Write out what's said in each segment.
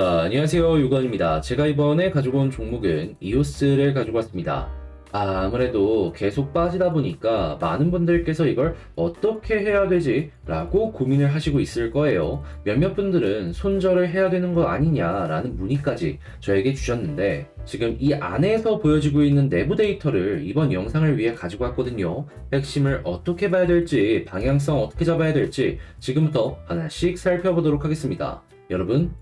안녕하세요. 유건입니다. 제가 이번에 가지고 온 종목은 이오스를 가지고 왔습니다. 아무래도 계속 빠지다 보니까 많은 분들께서 이걸 어떻게 해야 되지? 라고 고민을 하시고 있을 거예요. 몇몇 분들은 손절을 해야 되는 거 아니냐라는 문의까지 저에게 주셨는데 지금 이 안에서 보여지고 있는 내부 데이터를 이번 영상을 위해 가지고 왔거든요. 핵심을 어떻게 봐야 될지, 방향성 어떻게 잡아야 될지 지금부터 하나씩 살펴보도록 하겠습니다. 여러분,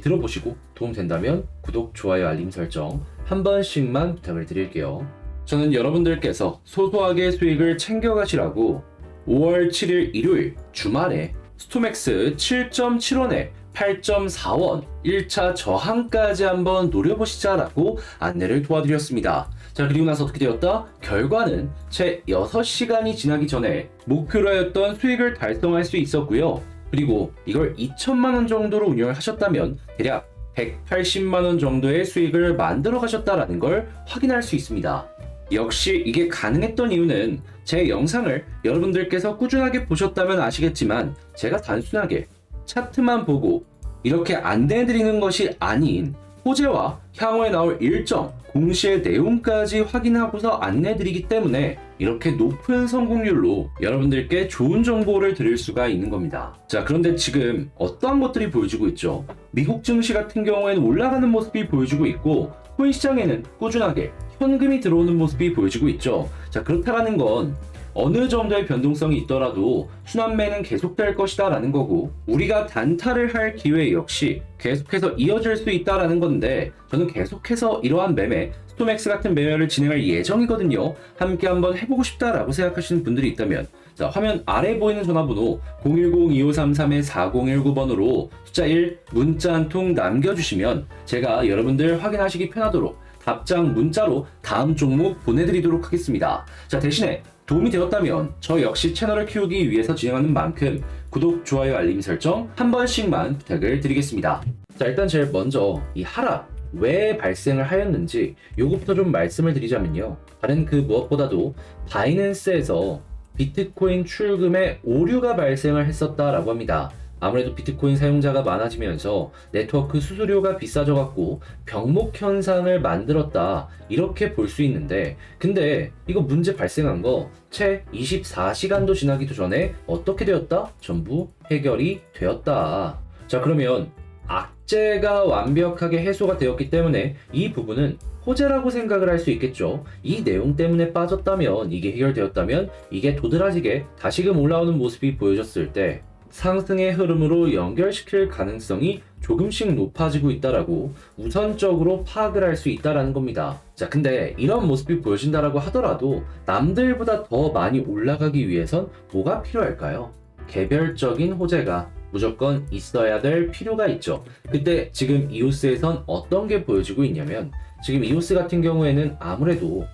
들어보시고 도움된다면 구독, 좋아요, 알림 설정 한 번씩만 부탁을 드릴게요. 저는 여러분들께서 소소하게 수익을 챙겨가시라고 5월 7일 일요일 주말에 스토맥스 7.7원에 8.4원 1차 저항까지 한번 노려보시자라고 안내를 도와드렸습니다. 자, 그리고 나서 어떻게 되었다? 결과는 채 6시간이 지나기 전에 목표로 하였던 수익을 달성할 수 있었고요. 그리고 이걸 2천만원 정도로 운영을 하셨다면 대략 180만원 정도의 수익을 만들어 가셨다라는 걸 확인할 수 있습니다. 역시 이게 가능했던 이유는 제 영상을 여러분들께서 꾸준하게 보셨다면 아시겠지만 제가 단순하게 차트만 보고 이렇게 안내해드리는 것이 아닌 호재와 향후에 나올 일정, 공시의 내용까지 확인하고서 안내드리기 때문에 이렇게 높은 성공률로 여러분들께 좋은 정보를 드릴 수가 있는 겁니다. 자, 그런데 지금 어떠한 것들이 보여지고 있죠? 미국 증시 같은 경우에는 올라가는 모습이 보여지고 있고 코인 시장에는 꾸준하게 현금이 들어오는 모습이 보여지고 있죠. 자, 그렇다라는 건 어느 정도의 변동성이 있더라도 순환매는 계속될 것이다 라는 거고 우리가 단타를 할 기회 역시 계속해서 이어질 수 있다라는 건데 저는 계속해서 이러한 매매, 스토맥스 같은 매매를 진행할 예정이거든요. 함께 한번 해보고 싶다라고 생각하시는 분들이 있다면 자, 화면 아래 보이는 전화번호 010-2533-4019번으로 숫자 1 문자 한 통 남겨주시면 제가 여러분들 확인하시기 편하도록 답장 문자로 다음 종목 보내드리도록 하겠습니다. 자, 대신에 도움이 되었다면 저 역시 채널을 키우기 위해서 진행하는 만큼 구독, 좋아요, 알림 설정 한 번씩만 부탁을 드리겠습니다. 자, 일단 제일 먼저 이 하락 왜 발생을 하였는지 요거부터 좀 말씀을 드리자면요. 다른 그 무엇보다도 바이낸스에서 비트코인 출금에 오류가 발생을 했었다라고 합니다. 아무래도 비트코인 사용자가 많아지면서 네트워크 수수료가 비싸져 갖고 병목 현상을 만들었다 이렇게 볼 수 있는데 근데 이거 문제 발생한 거 채 24시간도 지나기도 전에 어떻게 되었다? 전부 해결이 되었다. 자, 그러면 악재가 완벽하게 해소가 되었기 때문에 이 부분은 호재라고 생각을 할 수 있겠죠. 이 내용 때문에 빠졌다면 이게 해결되었다면 이게 도드라지게 다시금 올라오는 모습이 보여졌을 때 상승의 흐름으로 연결시킬 가능성이 조금씩 높아지고 있다라고 우선적으로 파악을 할 수 있다라는 겁니다. 자, 근데 이런 모습이 보여진다라고 하더라도 남들보다 더 많이 올라가기 위해선 뭐가 필요할까요? 개별적인 호재가 무조건 있어야 될 필요가 있죠. 그때 지금 이오스에선 어떤 게 보여지고 있냐면 지금 이오스 같은 경우에는 아무래도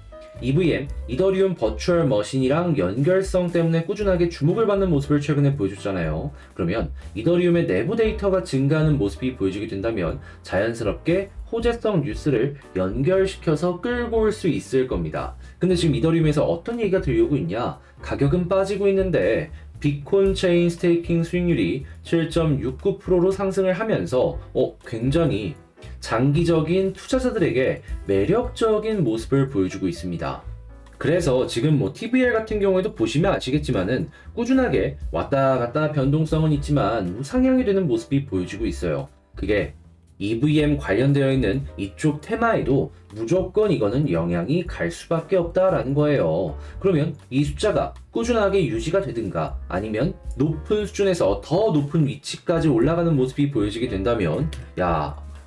EVM, 이더리움 버추얼 머신이랑 연결성 때문에 꾸준하게 주목을 받는 모습을 최근에 보여줬잖아요. 그러면 이더리움의 내부 데이터가 증가하는 모습이 보여지게 된다면 자연스럽게 호재성 뉴스를 연결시켜서 끌고 올 수 있을 겁니다. 근데 지금 이더리움에서 어떤 얘기가 들려오고 있냐? 가격은 빠지고 있는데 비콘 체인 스테이킹 수익률이 7.69%로 상승을 하면서 굉장히 장기적인 투자자들에게 매력적인 모습을 보여주고 있습니다. 그래서 지금 TVL 같은 경우에도 보시면 아시겠지만은 꾸준하게 왔다 갔다 변동성은 있지만 우상향이 되는 모습이 보여지고 있어요. 그게 EVM 관련되어 있는 이쪽 테마에도 무조건 이거는 영향이 갈 수밖에 없다라는 거예요. 그러면 이 숫자가 꾸준하게 유지가 되든가 아니면 높은 수준에서 더 높은 위치까지 올라가는 모습이 보여지게 된다면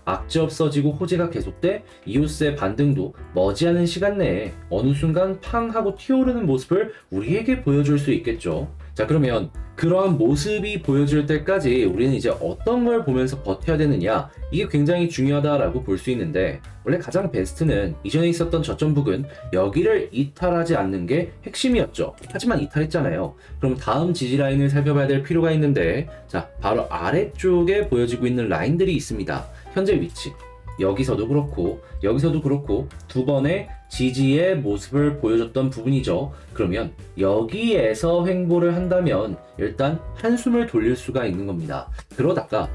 악재 없어지고 호재가 계속돼 이오스의 반등도 머지않은 시간 내에 어느 순간 팡 하고 튀어오르는 모습을 우리에게 보여줄 수 있겠죠. 자, 그러면 그러한 모습이 보여줄 때까지 우리는 이제 어떤 걸 보면서 버텨야 되느냐, 이게 굉장히 중요하다라고 볼 수 있는데 원래 가장 베스트는 이전에 있었던 저점 부근 여기를 이탈하지 않는 게 핵심이었죠. 하지만 이탈했잖아요. 그럼 다음 지지 라인을 살펴봐야 될 필요가 있는데 자, 바로 아래쪽에 보여지고 있는 라인들이 있습니다. 현재 위치 여기서도 그렇고 여기서도 그렇고 두 번의 지지의 모습을 보여줬던 부분이죠. 그러면 여기에서 횡보를 한다면 일단 한숨을 돌릴 수가 있는 겁니다. 그러다가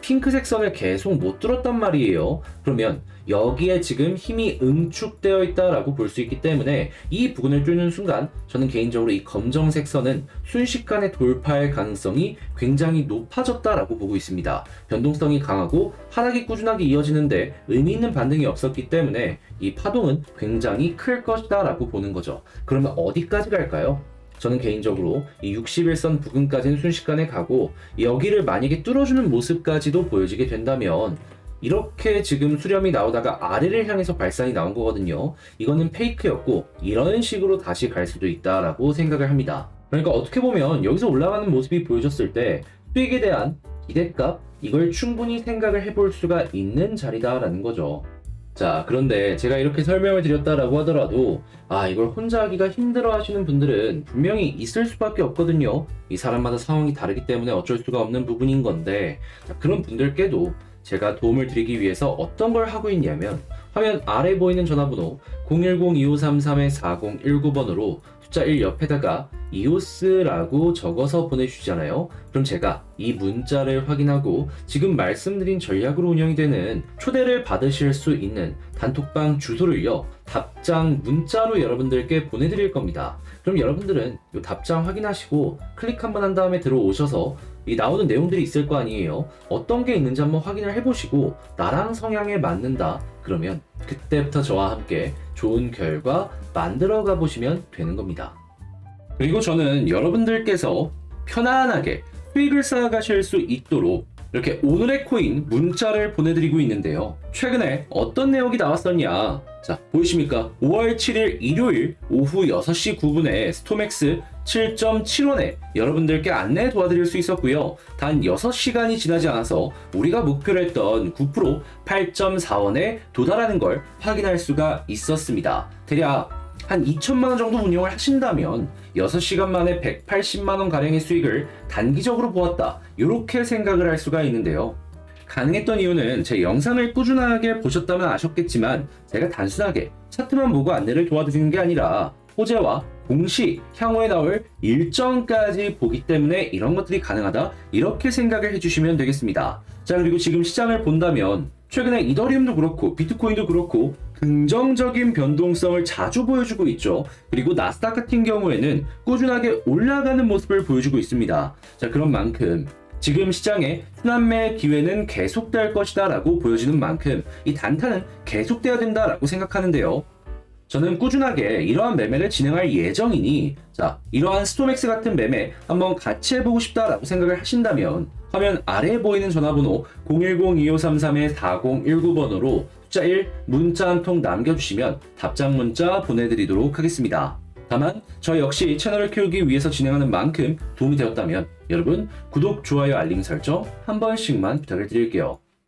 핑크색 선을 계속 못 뚫었단 말이에요. 그러면 여기에 지금 힘이 응축되어 있다라고 볼 수 있기 때문에 이 부분을 뚫는 순간 저는 개인적으로 이 검정색 선은 순식간에 돌파할 가능성이 굉장히 높아졌다라고 보고 있습니다. 변동성이 강하고 하락이 꾸준하게 이어지는데 의미 있는 반등이 없었기 때문에 이 파동은 굉장히 클 것이다 라고 보는 거죠. 그러면 어디까지 갈까요? 저는 개인적으로 이 61선 부근까지는 순식간에 가고 여기를 만약에 뚫어주는 모습까지도 보여지게 된다면 이렇게 지금 수렴이 나오다가 아래를 향해서 발산이 나온 거거든요. 이거는 페이크였고 이런 식으로 다시 갈 수도 있다라고 생각을 합니다. 그러니까 어떻게 보면 여기서 올라가는 모습이 보여졌을 때 수익에 대한 기대값 이걸 충분히 생각을 해볼 수가 있는 자리다라는 거죠. 자, 그런데 제가 이렇게 설명을 드렸다라고 하더라도 이걸 혼자 하기가 힘들어 하시는 분들은 분명히 있을 수밖에 없거든요. 이 사람마다 상황이 다르기 때문에 어쩔 수가 없는 부분인 건데 그런 분들께도 제가 도움을 드리기 위해서 어떤 걸 하고 있냐면 화면 아래 보이는 전화번호 010-2533-4019번으로 숫자 1 옆에다가 EOS라고 적어서 보내주시잖아요. 그럼 제가 이 문자를 확인하고 지금 말씀드린 전략으로 운영이 되는 초대를 받으실 수 있는 단톡방 주소를요 답장 문자로 여러분들께 보내드릴 겁니다. 그럼 여러분들은 이 답장 확인하시고 클릭 한번 한 다음에 들어오셔서 이 나오는 내용들이 있을 거 아니에요. 어떤 게 있는지 한번 확인을 해보시고 나랑 성향에 맞는다 그러면 그때부터 저와 함께 좋은 결과 만들어 가보시면 되는 겁니다. 그리고 저는 여러분들께서 편안하게 수익을 쌓아가실 수 있도록 이렇게 오늘의 코인 문자를 보내드리고 있는데요. 최근에 어떤 내용이 나왔었냐? 자, 보이십니까? 5월 7일 일요일 오후 6시 9분에 스톰엑스 7.7원에 여러분들께 안내 도와드릴 수 있었고요. 단 6시간이 지나지 않아서 우리가 목표로 했던 9% 8.4원에 도달하는 걸 확인할 수가 있었습니다. 대략 한 2천만원 정도 운용을 하신다면 6시간 만에 180만원 가량의 수익을 단기적으로 보았다. 이렇게 생각을 할 수가 있는데요. 가능했던 이유는 제 영상을 꾸준하게 보셨다면 아셨겠지만 제가 단순하게 차트만 보고 안내를 도와드리는 게 아니라 호재와 공시, 향후에 나올 일정까지 보기 때문에 이런 것들이 가능하다. 이렇게 생각을 해주시면 되겠습니다. 자, 그리고 지금 시장을 본다면 최근에 이더리움도 그렇고 비트코인도 그렇고 긍정적인 변동성을 자주 보여주고 있죠. 그리고 나스닥 같은 경우에는 꾸준하게 올라가는 모습을 보여주고 있습니다. 자, 그런 만큼 지금 시장의 순환매 기회는 계속될 것이다 라고 보여지는 만큼 이 단타는 계속돼야 된다 라고 생각하는데요. 저는 꾸준하게 이러한 매매를 진행할 예정이니 자, 이러한 스톰엑스 같은 매매 한번 같이 해보고 싶다라고 생각을 하신다면 화면 아래에 보이는 전화번호 010-2533-4019번으로 숫자 1 문자 한 통 남겨주시면 답장 문자 보내드리도록 하겠습니다. 다만 저 역시 채널을 키우기 위해서 진행하는 만큼 도움이 되었다면 여러분 구독, 좋아요, 알림 설정 한 번씩만 부탁을 드릴게요.